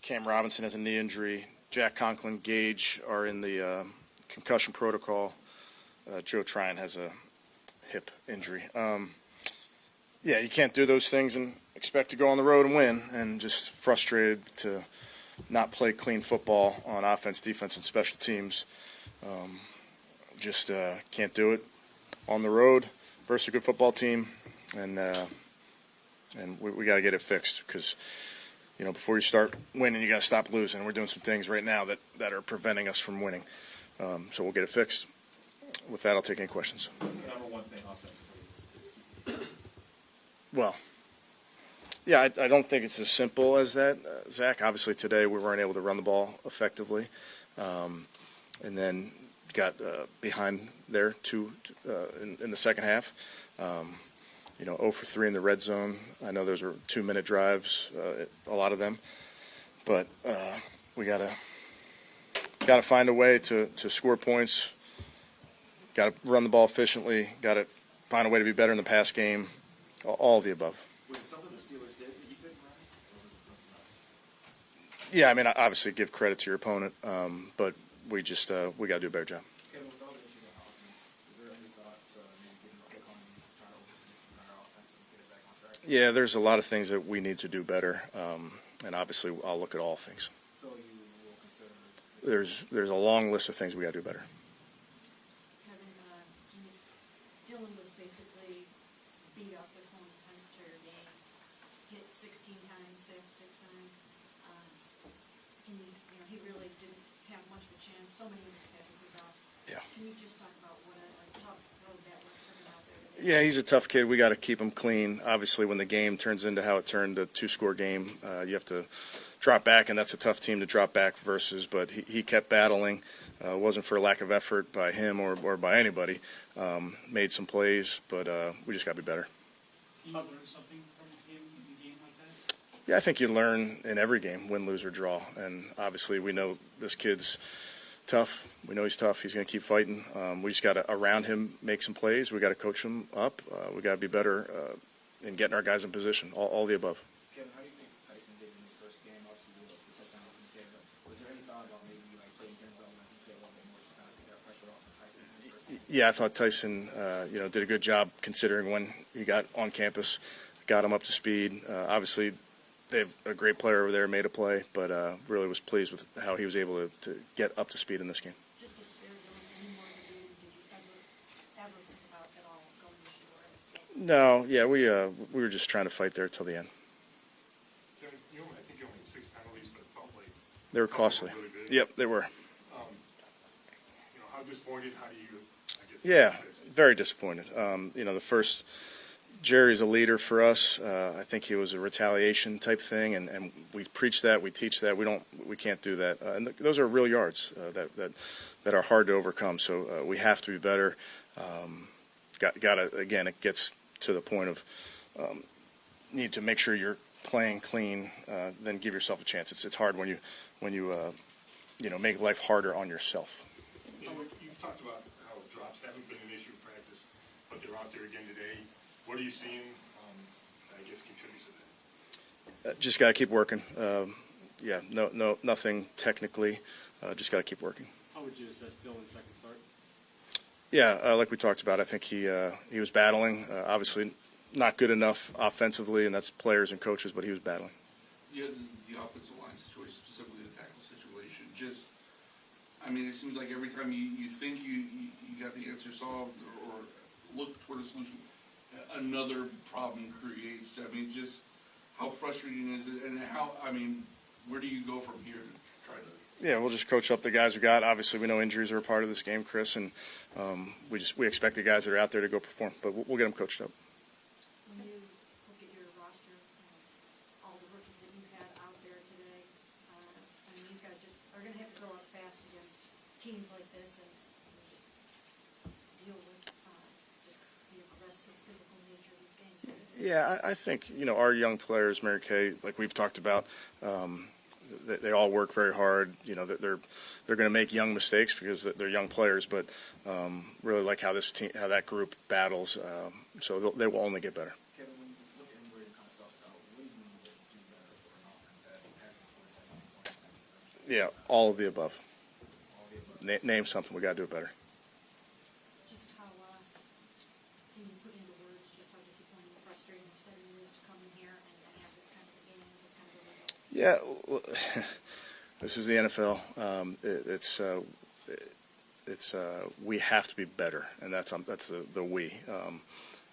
Cam Robinson has a knee injury. Jack Conklin, Gage are in the concussion protocol. Joe Tryon has a hip injury. Yeah, you can't do those things and expect to go on the road and win, and just frustrated to not play clean football on offense, defense, and special teams. Just can't do it on the road versus a good football team, and we got to get it fixed because, before you start winning, you got to stop losing. We're doing some things right now that are preventing us from winning, so we'll get it fixed. With that, I'll take any questions. What's the number one thing offensively? Well, yeah, I don't think it's as simple as that, Zach. Obviously, today we weren't able to run the ball effectively, and then got behind there in the second half. 0 for 3 in the red zone. I know those were 2-minute drives, a lot of them, but we gotta find a way to score points. Got to run the ball efficiently. Got to find a way to be better in the pass game. All of the above. Was something the Steelers did that you couldn't run, or was it something else? Yeah, I mean, obviously give credit to your opponent, but we got to do a better job. Kevin, with all the issues on offense, is there any thoughts maybe getting a hook on you to try to oversee some of our offense and get it back on track? Yeah, there's a lot of things that we need to do better, and obviously I'll look at all things. So you will consider? There's a long list of things we got to do better. Dylan was basically beat up this whole entire game. Hit 16 times, six times. He really didn't have much of a chance. So many of his passes were dropped. Yeah. Can you just talk about what a tough road that was for him out there today? Yeah, he's a tough kid. We got to keep him clean. Obviously, when the game turns into how it turned, a 2-score game, you have to drop back, and that's a tough team to drop back versus. But he kept battling. It wasn't for a lack of effort by him or by anybody. Made some plays, but we just got to be better. You learn something from him in a game like that? Yeah, I think you learn in every game, win, lose, or draw. And obviously we know this kid's tough. We know he's tough. He's going to keep fighting. We just got to, around him, make some plays. We got to coach him up. We got to be better in getting our guys in position, all the above. Kevin, how do you think Tyson did in his first game? Obviously, the touchdown from Kevin. Was there any thought about maybe playing Denzel and he played a little bit more just kind of take that pressure off of Tyson in his first game? Yeah, I thought Tyson, did a good job considering when he got on campus, got him up to speed. Obviously, they have a great player over there, made a play, but really was pleased with how he was able to get up to speed in this game. Just to spare Dylan any more of the game, did you ever think about at all going to shoot or this game? No, yeah, we were just trying to fight there till the end. Kevin, I think you only had 6 penalties, but it felt like They were costly. really big. Yep, they were. How disappointed? How do you? I guess. Yeah, very disappointed. The first, Jerry's a leader for us. I think he was a retaliation type thing, and we preach that, we teach that. We can't do that. And those are real yards that are hard to overcome. So we have to be better. Again, it gets to the point of need to make sure you're playing clean. Then give yourself a chance. It's hard when you make life harder on yourself. You've talked about how drops haven't been an issue in practice, but they're out there again today. What are you seeing? I guess contributes to that. Just got to keep working. Nothing technically. Just got to keep working. How would you assess Dylan's second start? Yeah, like we talked about, I think he was battling. Obviously, not good enough offensively, and that's players and coaches, but he was battling. Yeah, the offensive line situation, specifically the tackle situation, it seems like every time you think you got the answer solved or look toward a solution, another problem creates. Just how frustrating is it, and where do you go from here to try to? Yeah, we'll just coach up the guys we got. Obviously, we know injuries are a part of this game, Chris, and we expect the guys that are out there to go perform, but we'll get them coached up. When you look at your roster, all the rookies that you had out there today, you guys just are going to have to grow up fast against teams like this and just deal with just the aggressive physical nature of these games. Yeah, I think our young players, Mary Kay, like we've talked about, they all work very hard. They're going to make young mistakes because they're young players, but really like how that group battles. So they will only get better. Kevin, when you look at where you're kind of self-doubt, what do you need to do better for an offense that hasn't scored 17 points? Yeah, all of the above. All the above. Name something. We got to do it better. Just how, can you put into words just how disappointing and frustrating and upsetting it is to come in here and have this kind of a game, this kind of a result? Yeah, this is the NFL. We have to be better, and that's the we.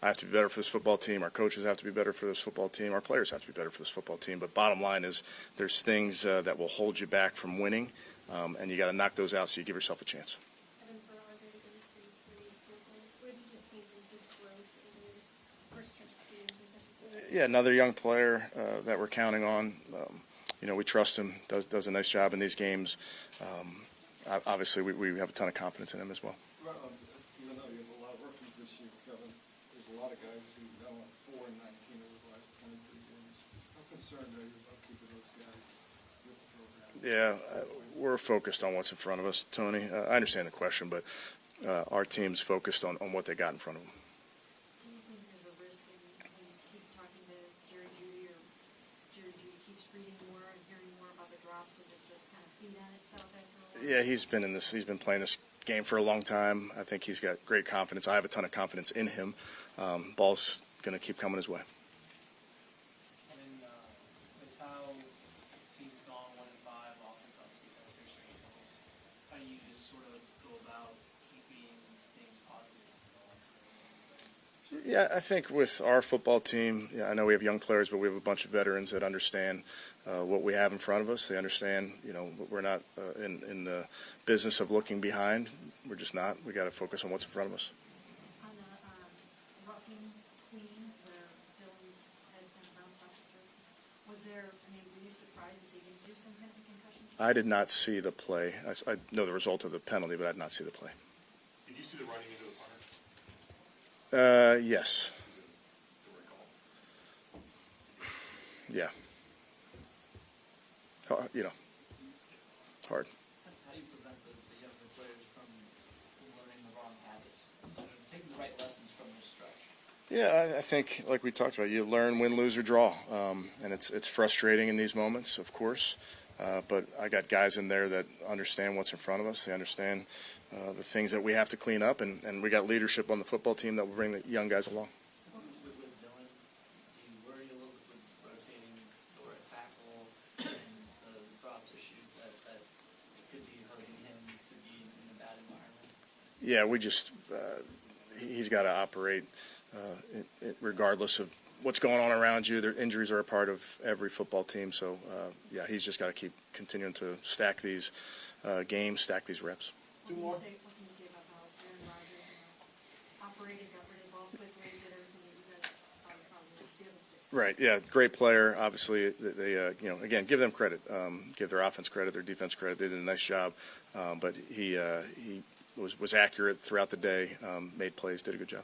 I have to be better for this football team. Our coaches have to be better for this football team. Our players have to be better for this football team. But bottom line is, there's things that will hold you back from winning, and you got to knock those out so you give yourself a chance. Kevin, for our very good what did you just think of his growth in his first stretch of games, especially today? Yeah, another young player that we're counting on. We trust him. Does a nice job in these games. Obviously, we have a ton of confidence in him as well. Even though you have a lot of rookies this year, Kevin, there's a lot of guys who now won 4 and 19 over the last 23 games. How concerned are you about keeping those guys with the program? Yeah, we're focused on what's in front of us, Tony. I understand the question, but our team's focused on what they got in front of them. Do you think there's a risk when you keep talking to Jerry Judy, or Jerry Judy keeps reading more and hearing more about the drops, and it just kind of feed on itself after a while? Yeah, he's been playing this game for a long time. I think he's got great confidence. I have a ton of confidence in him. Ball's going to keep coming his way. And then with how the team's gone 1-5, offense obviously kind of facing struggles, how do you just sort of go about keeping things positive? Yeah, I think with our football team, I know we have young players, but we have a bunch of veterans that understand what we have in front of us. They understand, we're not in the business of looking behind. We're just not. We got to focus on what's in front of us. On the roughing clean, where Dylan's has been bounced off the turf, were you surprised that they didn't do some kind of concussion check? I did not see the play. I know the result of the penalty, but I did not see the play. Did you see the running into the punter? Yes. The right call? Yeah. Hard. Hard. How do you prevent the younger players from learning the wrong habits, taking the right lessons from this stretch? Yeah, I think, like we talked about, you learn, win, lose, or draw, and it's frustrating in these moments, of course. But I got guys in there that understand what's in front of us. They understand the things that we have to clean up, and we got leadership on the football team that will bring the young guys along. With Dylan, do you worry a little bit with rotating or a tackle and the drops issues that could be hurting him to be in a bad environment? Yeah, he's got to operate regardless of what's going on around you. Their injuries are a part of every football team, so he's just got to keep continuing to stack these games, stack these reps. What can you say about how Aaron Rodgers operated, got rid of the ball quickly, did everything that you guys probably did? Right. Yeah. Great player. Obviously, they again, give them credit. Give their offense credit, their defense credit. They did a nice job. But he was accurate throughout the day. Made plays. Did a good job.